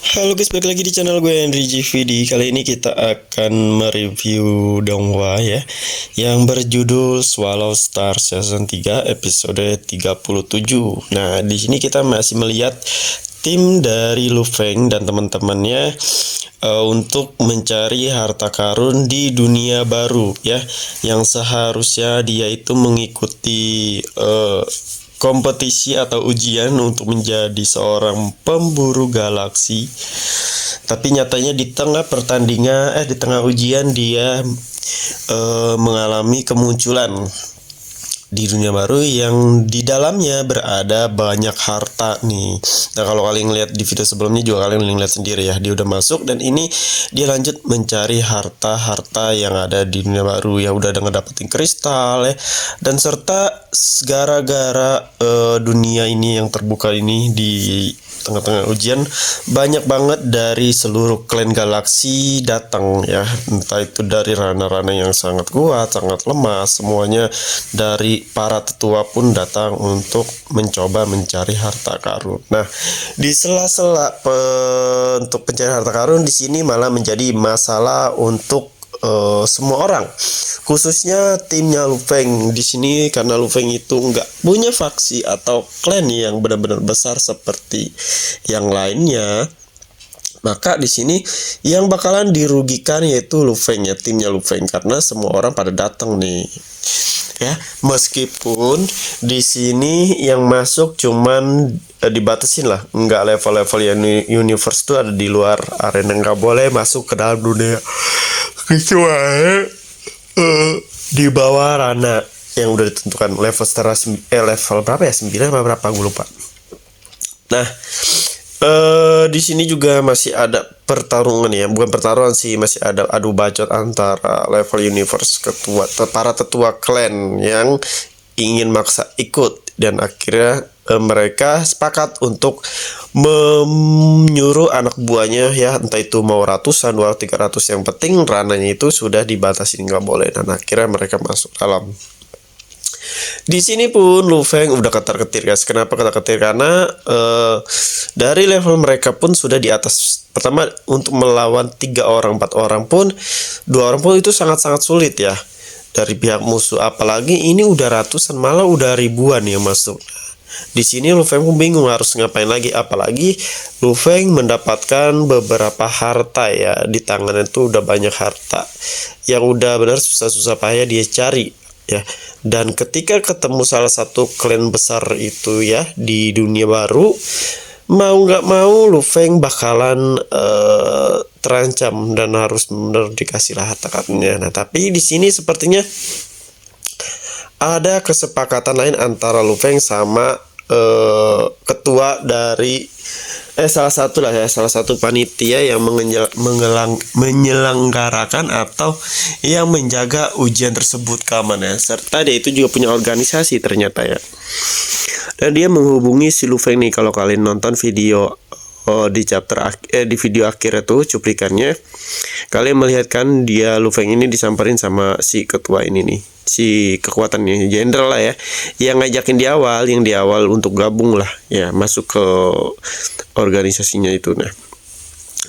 Halo guys, balik lagi di channel gue Henry GVD. Kali ini kita akan mereview Donghua ya, yang berjudul Swallow Star Season 3 episode 37. Nah, di sini kita masih melihat tim dari Lu Feng dan teman-temannya untuk mencari harta karun di dunia baru ya, yang seharusnya dia itu mengikuti kompetisi atau ujian untuk menjadi seorang pemburu galaksi. Tapi nyatanya di tengah pertandingan, di tengah ujian dia mengalami kemunculan di dunia baru yang di dalamnya berada banyak harta nih. Nah, kalau kalian lihat di video sebelumnya juga kalian lihat sendiri ya, dia udah masuk dan ini dia lanjut mencari harta-harta yang ada di dunia baru ya, udah ngedapetin kristal ya, dan serta gara-gara dunia ini yang terbuka ini di tengah-tengah ujian, banyak banget dari seluruh klan galaksi datang ya, entah itu dari rana-rana yang sangat kuat, sangat lemah, semuanya dari para tetua pun datang untuk mencoba mencari harta karun. Nah, di sela-sela untuk mencari harta karun di sini malah menjadi masalah untuk semua orang, khususnya timnya Lu Feng di sini, karena Lu Feng itu nggak punya faksi atau klan yang benar-benar besar seperti yang lainnya. Maka di sini yang bakalan dirugikan yaitu Lu Feng ya, timnya Lu Feng, karena semua orang pada datang nih ya, meskipun di sini yang masuk cuman dibatasin lah, nggak level-level yang universe tuh ada di luar arena, nggak boleh masuk ke dalam dunia kecuali di bawah Rana yang udah ditentukan level setara level berapa ya, 9 apa berapa gue lupa. Nah, di sini juga masih ada pertarungan ya, bukan pertarungan sih, masih ada adu bacot antara level universe para tetua klan yang ingin maksa ikut, dan akhirnya mereka sepakat untuk menyuruh anak buahnya ya, entah itu mau ratusan, 200, 300, yang penting rananya itu sudah dibatasi, nggak boleh, dan akhirnya mereka masuk dalam. Di sini pun Lu Feng udah ketar-ketir guys. Kenapa ketar-ketir? Karena dari level mereka pun sudah di atas. Pertama, untuk melawan 3 orang, 4 orang pun, 2 orang pun itu sangat-sangat sulit ya dari pihak musuh. Apalagi ini udah ratusan, malah udah ribuan yang masuk. Di sini Lu Feng pun bingung harus ngapain lagi, apalagi Lu Feng mendapatkan beberapa harta ya, di tangannya tuh udah banyak harta yang udah benar susah-susah payah dia cari ya. Dan ketika ketemu salah satu klan besar itu ya di dunia baru, mau nggak mau Lu Feng bakalan terancam dan harus benar dikasih harta karunnya. Nah, tapi di sini sepertinya ada kesepakatan lain antara Lu Feng sama ketua dari salah satu panitia yang menyelenggarakan atau yang menjaga ujian tersebut keamanan, serta dia itu juga punya organisasi ternyata ya. Dan dia menghubungi si Lu Feng nih, kalau kalian nonton video di chapter di video akhir itu cuplikannya, kalian melihat kan dia Lu Feng ini disamperin sama si ketua ini nih, si kekuatannya jenderal lah ya, yang ngajakin di awal untuk gabung lah ya, masuk ke organisasinya itu. Nah,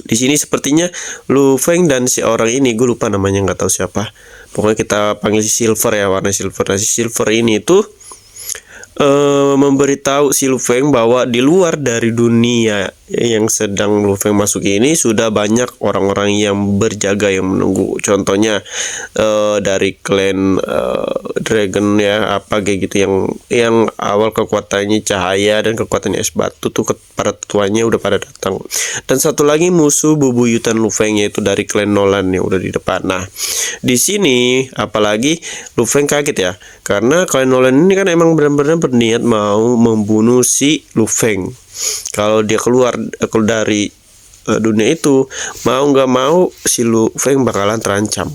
di sini sepertinya Lu Feng dan si orang ini, gue lupa namanya, nggak tahu siapa, pokoknya kita panggil si Silver ya, warna silver. Nah, si Silver ini tuh memberitahu si Lu Feng bahwa di luar dari dunia yang sedang Lu Feng masuk ini sudah banyak orang-orang yang berjaga, yang menunggu. Contohnya dari klan Dragon ya, apa kayak gitu, yang awal kekuatannya cahaya dan kekuatannya es batu tuh para tuanya udah pada datang. Dan satu lagi musuh bebuyutan Lu Feng, yaitu dari klan Nolan yang udah di depan. Nah, di sini apalagi Lu Feng kaget ya, karena klan Nolan ini kan emang benar-benar berniat mau membunuh si Lu Feng. Kalau dia keluar dari dunia itu, mau nggak mau si Lu Feng bakalan terancam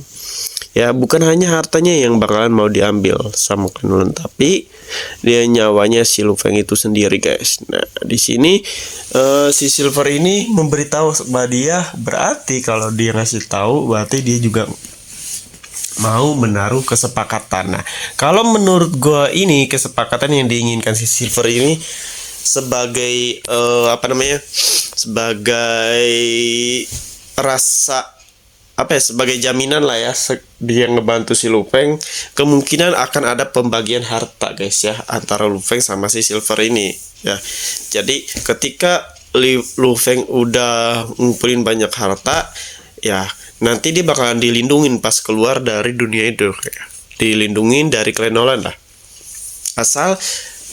ya. Bukan hanya hartanya yang bakalan mau diambil sama klan Nolan, tapi dia nyawanya si Lu Feng itu sendiri guys. Nah, di sini si Silver ini memberitahu sama dia, berarti kalau dia ngasih tahu berarti dia juga mau menaruh kesepakatan. Nah, kalau menurut gue ini kesepakatan yang diinginkan si Silver ini sebagai apa namanya, sebagai rasa apa ya, sebagai jaminan lah ya, dia ngebantu si Lu Feng, kemungkinan akan ada pembagian harta guys ya, antara Lu Feng sama si Silver ini ya. Jadi ketika Lu Feng udah ngumpulin banyak harta ya, nanti dia bakalan dilindungin pas keluar dari dunia itu ya. Dilindungin dari Clan Nolan lah, asal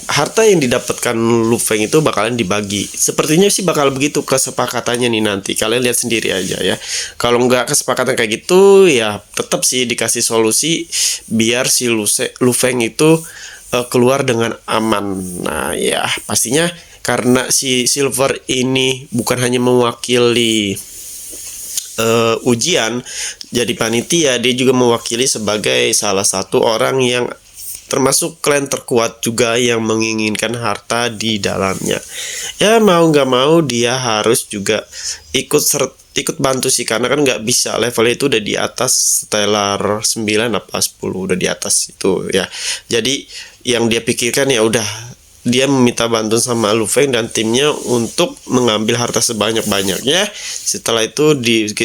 harta yang didapatkan Lu Feng itu bakalan dibagi. Sepertinya sih bakal begitu kesepakatannya nih, nanti kalian lihat sendiri aja ya. Kalau nggak kesepakatan kayak gitu ya, tetap sih dikasih solusi biar si Lu Feng itu keluar dengan aman. Nah ya pastinya karena si Silver ini bukan hanya mewakili ujian jadi panitia, dia juga mewakili sebagai salah satu orang yang termasuk klan terkuat juga yang menginginkan harta di dalamnya. Ya mau nggak mau dia harus juga ikut bantu sih, karena kan nggak bisa, levelnya itu udah di atas stellar 9 apa 10, udah di atas itu ya. Jadi yang dia pikirkan ya udah, dia meminta bantuan sama Lu Feng dan timnya untuk mengambil harta sebanyak-banyaknya. Setelah itu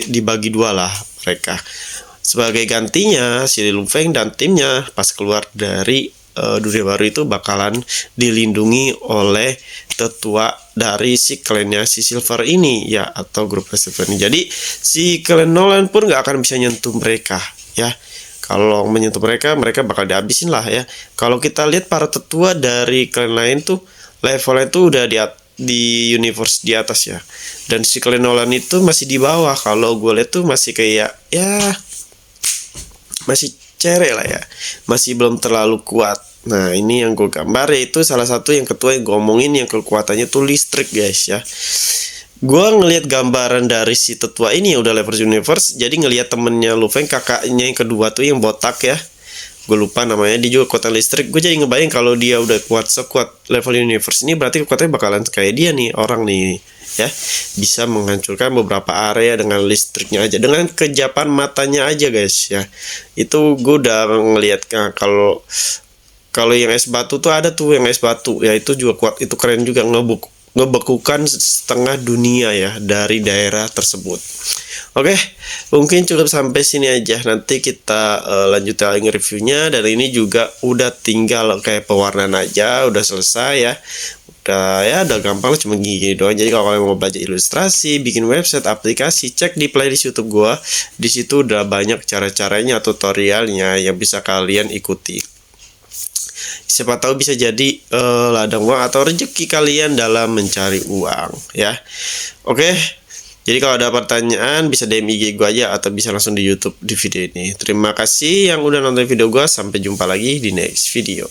dibagi dua lah mereka. Sebagai gantinya si Lu Feng dan timnya pas keluar dari dunia baru itu bakalan dilindungi oleh tetua dari si klannya si Silver ini ya, atau grup Silver ini. Jadi si klan Nolan pun nggak akan bisa nyentuh mereka ya. Kalau menyentuh mereka, mereka bakal dihabisin lah ya. Kalau kita lihat para tetua dari klan lain tuh levelnya tuh udah di universe di atas ya, dan si klan Nolan itu masih di bawah. Kalau gue lihat tuh masih kayak ya masih cerek lah ya, masih belum terlalu kuat. Nah ini yang gue gambar, yaitu salah satu yang ketua yang gue omongin yang kekuatannya tuh listrik guys ya. Gue ngelihat gambaran dari si tetua ini yang udah level universe, jadi ngelihat temennya Lu Feng, kakaknya yang kedua tuh yang botak ya, gue lupa namanya, dia juga kekuatan listrik. Gue jadi ngebayang kalau dia udah kuat sekuat level universe ini, berarti kekuatannya bakalan kayak dia nih orang nih ya, bisa menghancurkan beberapa area dengan listriknya aja, dengan kejapan matanya aja guys ya. Itu gue udah ngelihat. Nah, kalau yang es batu tuh ada tuh yang es batu ya, itu juga kuat, itu keren juga, ngebekukan setengah dunia ya dari daerah tersebut. Oke, mungkin cukup sampai sini aja. Nanti kita lanjut lagi reviewnya. Dan ini juga udah tinggal kayak pewarnaan aja, udah selesai ya. Udah gampang lah, cuma gini doang. Jadi kalau kalian mau belajar ilustrasi, bikin website, aplikasi, cek di playlist YouTube gua. Di situ udah banyak cara-caranya, tutorialnya yang bisa kalian ikuti. Siapa tahu bisa jadi ladang uang atau rezeki kalian dalam mencari uang ya. Oke. Jadi kalau ada pertanyaan bisa DM IG gue aja, atau bisa langsung di YouTube di video ini. Terima kasih yang udah nonton video gue. Sampai jumpa lagi di next video.